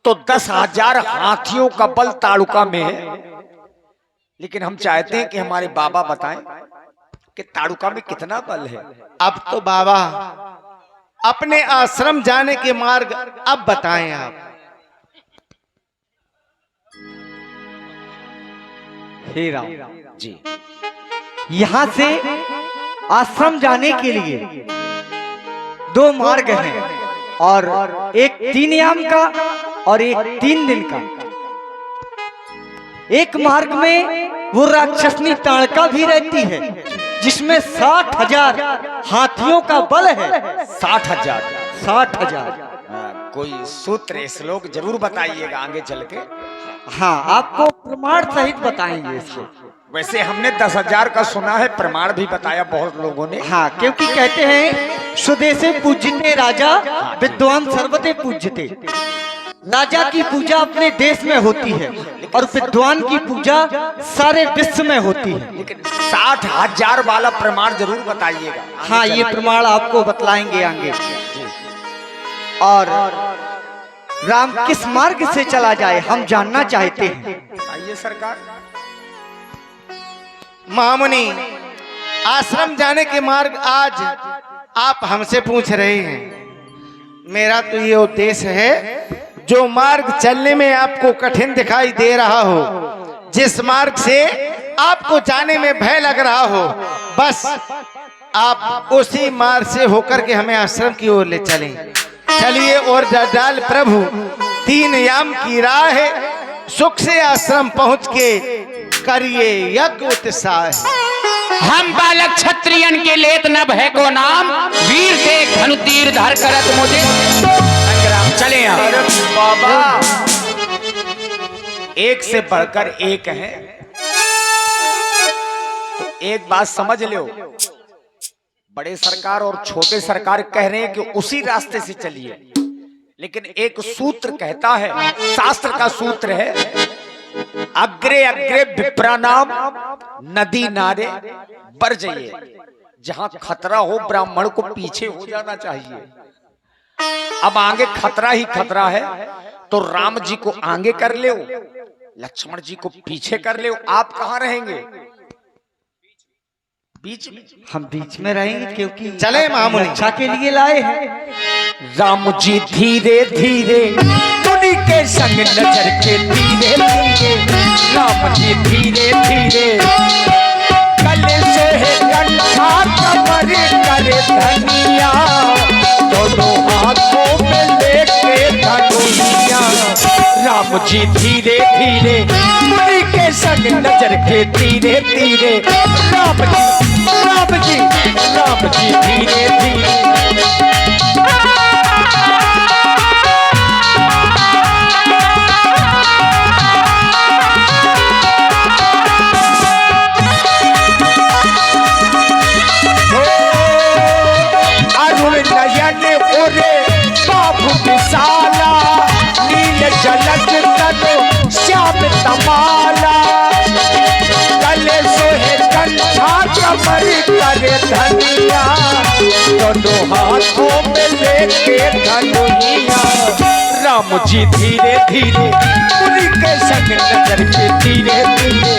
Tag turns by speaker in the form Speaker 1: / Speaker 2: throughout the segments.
Speaker 1: तो 10,000 हाथियों का बल ताड़ुका में है। लेकिन हम चाहते हैं कि हमारे बाबा बताएं कि ताड़ुका में कितना बल है।
Speaker 2: अब तो बाबा अपने आश्रम जाने के मार्ग अब बताएं आप।
Speaker 3: हे राम
Speaker 1: जी,
Speaker 3: यहाँ से आश्रम जाने के लिए 2 मार्ग हैं, और एक 3 याम का और एक 3 दिन का। एक मार्ग में वो राक्षसनी ताड़का भी रहती है, जिसमें 60,000 हाथियों का बल है।
Speaker 1: 60,000।
Speaker 3: 60,000।
Speaker 1: कोई सूत्र श्लोक जरूर बताइएगा आगे चल के।
Speaker 3: हाँ, आपको प्रमाण सहित बताएंगे इसको।
Speaker 1: वैसे हमने 10,000 का सुना है, प्रमाण भी बताया बहुत लोगों ने।
Speaker 3: हाँ, क्योंकि कहते हैं स्वदेशे पूज्यते राजा विद्वान सर्वते पूज्यते। राजा की पूजा अपने देश में होती है और विद्वान की पूजा सारे विश्व में होती है।
Speaker 1: लेकिन 60,000 वाला प्रमाण जरूर बताइएगा।
Speaker 3: हाँ, ये प्रमाण आपको बतलाएंगे आगे। और राम किस मार्ग से चला जाए हम जानना चाहते हैं।
Speaker 1: आइए सरकार।
Speaker 2: महामुनि, आश्रम जाने के मार्ग आज आप हमसे पूछ रहे हैं। मेरा तो ये उद्देश्य है, जो मार्ग चलने में आपको कठिन दिखाई दे रहा हो, जिस मार्ग से आपको जाने में भय लग रहा हो, बस आप उसी मार्ग से होकर के हमें आश्रम की ओर ले चलें। चलिए और डाल प्रभु 3 याम की राह है, सुख से आश्रम पहुंच के करिए यज्ञ उत्साह।
Speaker 4: हम बालक क्षत्रियन के लेत न भय को नाम, वीर से धनु तीर धर करत मुझे संग्राम। चले
Speaker 1: अरे बाबा, एक से बढ़कर एक है। तो एक बात समझ लो, बड़े सरकार और छोटे सरकार कह रहे हैं कि उसी रास्ते से चलिए, लेकिन एक सूत्र कहता है, शास्त्र का सूत्र है, अग्रे अग्रे विप्रानाम नदी नारे बर जाइए। जहां खतरा हो ब्राह्मण को पीछे हो जाना चाहिए। अब आगे खतरा ही खतरा है, तो राम जी को आगे कर ले, लक्ष्मण जी को पीछे कर ले। आप कहां रहेंगे? बीच में।
Speaker 3: हम बीच में रहेंगे, क्योंकि
Speaker 2: चले महामुनि,
Speaker 3: रक्षा के लिए लाए हैं।
Speaker 1: राम जी धीरे धीरे मुनि के संग नजर के धीरे धीरे, राम जी धीरे धीरे गले से है कंठा कमर करे धनिया, दोनों हाथों में लेके धनुइया। राम जी धीरे धीरे मुनि के संग नजर के धीरे धीरे, राम जी राम जी राम जी धीरे धीरे। अरुण नयन ओरे बाबू विशाला, नील जलक तनो श्याम तमाला, गले सोहे कंठा कमर करे धनिया, दोनों हाथों में लेके धनुइया। राम जी धीरे धीरे मुनि के संग नजर के धीरे धीरे,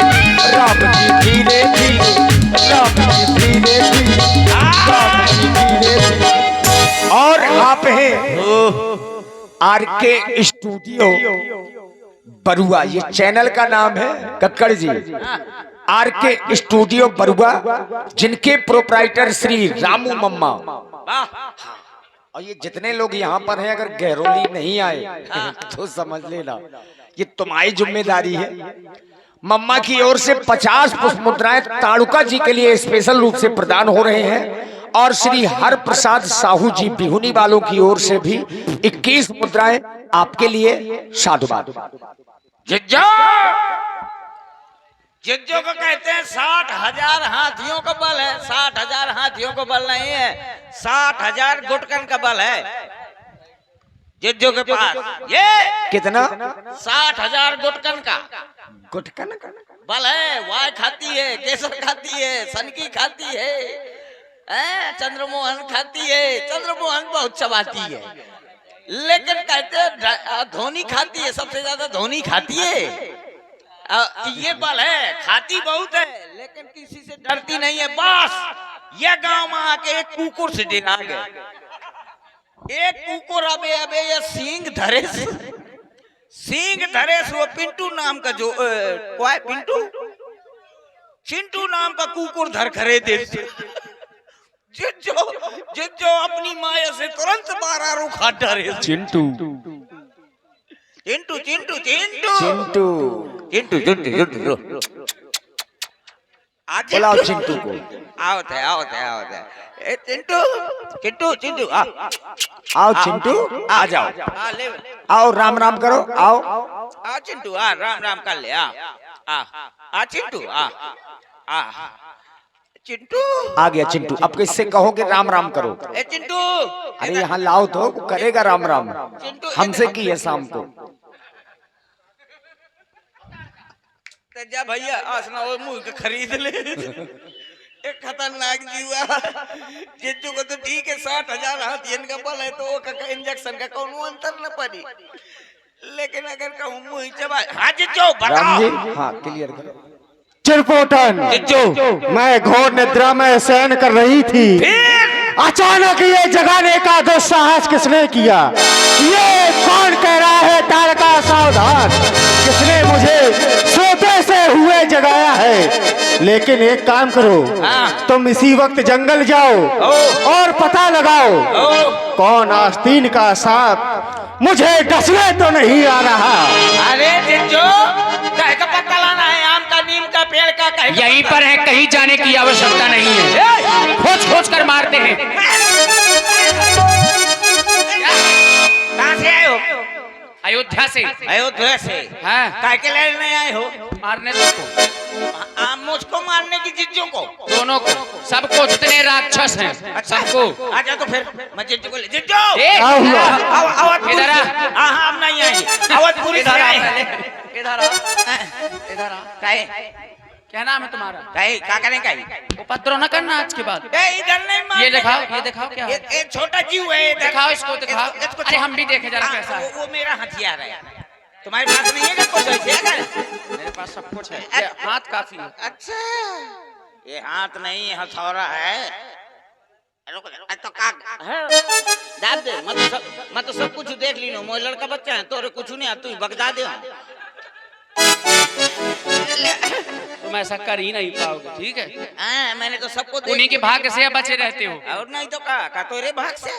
Speaker 1: राम जी धीरे धीरे, राम जी धीरे धीरे, राम जी धीरे धीरे। और आप हैं आरके स्टूडियो बरुआ, ये चैनल का नाम है कक्कड़ जी। आरके स्टूडियो बरुआ, जिनके प्रोप्राइटर श्री रामू मम्मा। और ये जितने लोग यहाँ पर हैं, अगर गहरोली नहीं आए तो समझ लेना ये तुम्हारी जिम्मेदारी है। मम्मा की ओर से 50 पुष्प मुद्राएं ताड़ुका जी के लिए स्पेशल रूप से प्रदान हो रहे हैं, और श्री हर प्रसाद साहू जी बिहुनी वालों की ओर से भी 21 मुद्राएं आपके लिए साधुवाद।
Speaker 4: जिज्जो जिज्जो को कहते हैं 60,000 हाथियों का बल है। 60,000 हाथियों का बल नहीं है, 60,000 गुटकन का बल है जिज्जो के पास। ये
Speaker 1: कितना?
Speaker 4: 60,000 गुटकन का
Speaker 1: गुटकन
Speaker 4: बल है। वाय खाती है, केसर खाती है, सनकी खाती है, चंद्रमोहन खाती है। चंद्रमोहन बहुत चबाती है। लेकिन कहते हैं धोनी खाती है, सबसे ज्यादा धोनी खाती है। ये बल है, खाती बहुत है लेकिन किसी से डरती नहीं है। बस ये गांव में आके एक कुकुर से डरा गए। एक कुकुर अबे ये सींग धरे वो पिंटू नाम का जो पिंटू चिंटू नाम का कुकुर धर खरे दे जो अपनी माया से तुरंत 12 रुखा डरे।
Speaker 1: चिंटू
Speaker 4: चिंटू चिंटू चिंटू
Speaker 1: चिंटू
Speaker 4: चिंटू चिंटू
Speaker 1: बुलाओ चिंटू को।
Speaker 4: आओ चिंटू चिंटू चिंटू
Speaker 1: आओ चिंटू, आ जाओ,
Speaker 4: ले
Speaker 1: आओ राम राम करो, आओ।
Speaker 4: आ चिंटू राम राम कर ले। आ चिंटू चिंटू
Speaker 1: आ गया चिंटू। अब किससे कहो कि राम राम करो।
Speaker 4: ए चिंटू
Speaker 1: अरे यहाँ लाओ तो करेगा राम राम।
Speaker 4: चिंटू
Speaker 1: हमसे की है शाम को।
Speaker 4: जा भैया आसना वो मुंह के खरीद ले। एक खतरनाक जीवा चिंटू को तो ठीक है 60,000 हाथियन का बल है तो वो का इंजेक्शन का कौन अंतर न पड़ी। लेकिन अगर कहूँ मुंह चबा। हाँ चिंटू
Speaker 1: राम जी,
Speaker 4: बताओ।
Speaker 1: हाँ क्लियर करो।
Speaker 5: चिरपोटन, मैं घोर निद्रा में शयन कर रही थी। अचानक ये जगाने का दुस्साहस किसने किया? ये कौन कह रहा है तारका सावधान? किसने मुझे सोते से हुए जगाया है? लेकिन एक काम करो, तुम इसी वक्त जंगल जाओ और पता लगाओ कौन आस्तीन का सांप मुझे डसने तो नहीं आ रहा।
Speaker 4: अरे चिंटू कहे का पता लाना है, आम का नीम का पेड़ का कहे
Speaker 6: यहीं पर है, कहीं जाने की आवश्यकता नहीं है। खोज खोज कर मारते हैं।
Speaker 4: कहाँ से आए हो?
Speaker 6: अयोध्या से।
Speaker 4: अयोध्या से?
Speaker 6: हाँ।
Speaker 4: काय के लेने आए हो?
Speaker 6: मारने तुमको,
Speaker 4: मुझको मारने की चिंटू को?
Speaker 6: दोनों को, सबको, जितने राक्षस हैं सबको।
Speaker 4: आजा तो फिर मैं चिंटू को ले। चिंटू
Speaker 6: इधर आ।
Speaker 4: हाँ अब नहीं आई। अवधपुरी से आए।
Speaker 6: इधर आ।
Speaker 4: काहे?
Speaker 6: क्या नाम है तुम्हारा?
Speaker 4: काहे क्या करें काहे?
Speaker 6: उपद्रव न करना आज के बाद।
Speaker 4: इधर नहीं मार।
Speaker 6: ये दिखाओ क्या है?
Speaker 4: ये छोटा जीव है इधर।
Speaker 6: दिखाओ इसको, दिखाओ। अरे हम भी देखे जरा कैसा है।
Speaker 4: वो मेरा हथियार है। तुम्हारे पास नहीं है क्या कुछ ऐसे?
Speaker 6: मेरे पास सब कुछ है, ये हाथ काफी है।
Speaker 4: अच्छा ये हाथ नहीं हथौड़ा है। तो का दाब दे। मैं तो सब कुछ देख ली। मोर लड़का बच्चा है तोरे कुछ नहीं, तू बगदा दे।
Speaker 6: तुम ऐसा कर ही नहीं पाओगे, ठीक है?
Speaker 4: हाँ मैंने तो सबको देख।
Speaker 6: उन्हीं के भाग्य से बचे रहते हो।
Speaker 4: और नहीं तो का तोरे भाग से।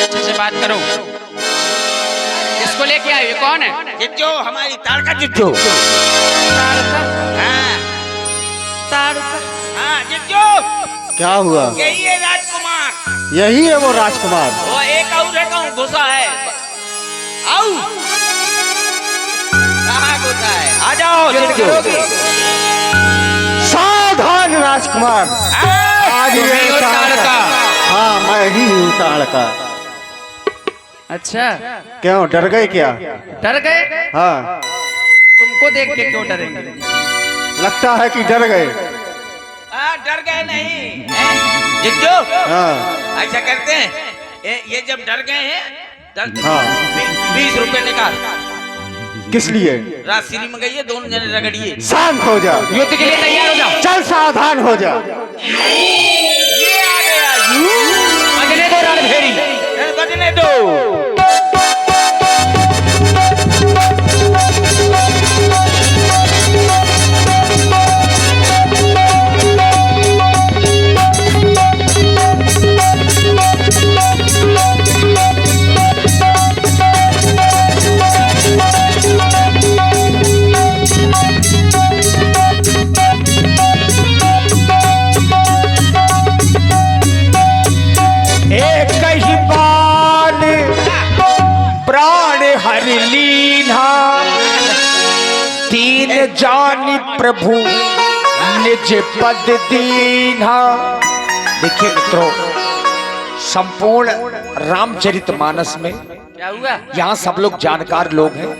Speaker 6: अच्छे से बात करो। इसको लेके आए, ये कौन है?
Speaker 4: चिट्टू, हमारी तारका चिट्टू। हाँ चिट्टू,
Speaker 5: क्या हुआ?
Speaker 4: यही है राजकुमार।
Speaker 5: यही है वो राजकुमार।
Speaker 4: वो एक और है, कहूँ घुसा है। आओ कहाँ घुसा है? आ जाओ चिट्टू।
Speaker 5: सावधान राजकुमार, आज ये ताड़का। हाँ मैं ही हूँ ताड़का।
Speaker 6: अच्छा,
Speaker 5: क्यों डर गए क्या?
Speaker 6: डर गए?
Speaker 5: हाँ
Speaker 6: तुमको देख के क्यों डरेंगे?
Speaker 5: लगता है कि डर गए।
Speaker 4: डर गए नहीं चिट्टू।
Speaker 5: हाँ
Speaker 4: ऐसा करते हैं, ये जब डर गए हैं
Speaker 5: हाँ
Speaker 4: 20 रुपए निकाल।
Speaker 5: किस लिए?
Speaker 4: राशि में गई है, दोनों जने रगड़िए।
Speaker 5: शांत हो जा,
Speaker 6: युद्ध के लिए तैयार हो जाओ।
Speaker 5: चल सावधान हो जा।
Speaker 4: ये आ गया।
Speaker 6: बजने दो रणभेरी।
Speaker 4: बजने दो।
Speaker 1: एक ही बाल प्राण हर लीना, तीन जानी प्रभु निज पद दीना। देखिए मित्रों, संपूर्ण रामचरितमानस में
Speaker 6: क्या हुआ?
Speaker 1: यहाँ सब लोग जानकार लोग हैं।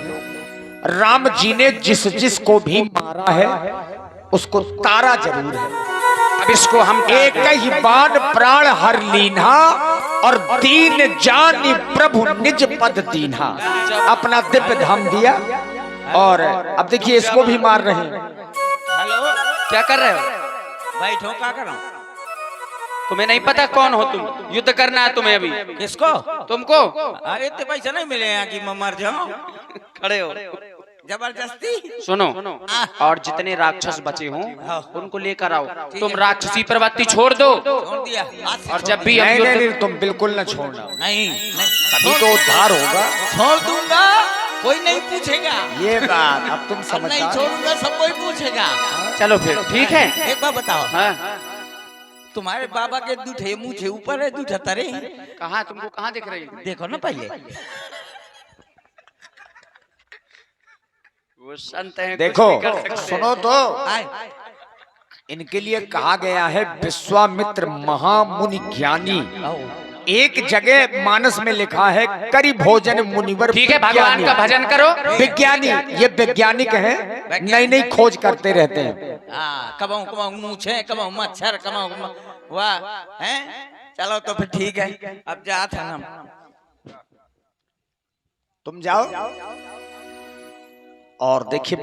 Speaker 1: राम जी ने जिस जिस को भी मारा है उसको तारा जरूर है।
Speaker 6: अभी विष को हम टार
Speaker 1: एक
Speaker 6: दें।
Speaker 1: ही बाण प्राण हर लीन्हा और दीन जानी प्रभु निज पद दीन्हा। अपना दिव्य धाम दिया और अब देखिए इसको भी मार रहे हैं।
Speaker 4: हेलो,
Speaker 6: क्या कर रहे हो?
Speaker 4: बैठो, क्या कर रहा हूँ?
Speaker 6: तुम्हें नहीं पता कौन हो तुम? युद्ध करना है तुम्हें अभी।
Speaker 4: किसको?
Speaker 6: तुमको?
Speaker 4: अरे तो पैसा नहीं मिले यहाँ की, मैं मर जाऊं।
Speaker 6: खड़े हो।
Speaker 4: जबरदस्ती।
Speaker 6: सुनो, और जितने राक्षस बचे हों उनको लेकर आओ। तुम राक्षसी प्रवृत्ति छोड़ दो,
Speaker 4: छोड़ दिया आज से
Speaker 6: और
Speaker 4: छोड़
Speaker 6: जब भी
Speaker 1: नहीं
Speaker 6: हम
Speaker 1: नहीं
Speaker 6: युद्ध
Speaker 1: नहीं, तुम बिल्कुल न छोड़ना,
Speaker 4: नहीं, नहीं
Speaker 1: तभी तो उद्धार होगा।
Speaker 4: छोड़ दूंगा, कोई नहीं पूछेगा।
Speaker 1: ये बात अब तुम
Speaker 4: अब नहीं
Speaker 1: समझदार।
Speaker 4: छोड़ूंगा, सब कोई पूछेगा।
Speaker 6: चलो फिर ठीक है।
Speaker 4: एक बार बताओ,
Speaker 6: हाँ,
Speaker 4: तुम्हारे बाबा के दूठे मुँह छे ऊपर है, दूठा तरे।
Speaker 6: कहाँ तुमको कहाँ दिख रही है?
Speaker 4: देखो ना पहले।
Speaker 6: वो संत है,
Speaker 1: देखो
Speaker 6: कुछ भी कर सकते हैं।
Speaker 1: सुनो तो,
Speaker 4: आए,
Speaker 1: इनके लिए कहा गया है विश्वामित्र महामुनि ज्ञानी। एक जगह मानस में लिखा है करी भोजन मुनिवर
Speaker 6: ठीक है, भगवान का भजन करो।
Speaker 1: विज्ञानी, ये वैज्ञानिक हैं, नई नई खोज करते रहते हैं।
Speaker 4: हाँ, कबाऊ कबाऊ मूछे, कबाऊ मच्छर, कबाऊ वाह हैं। चलो तो फिर ठीक है, अब जा था हम।
Speaker 1: तुम जाओ और देखिए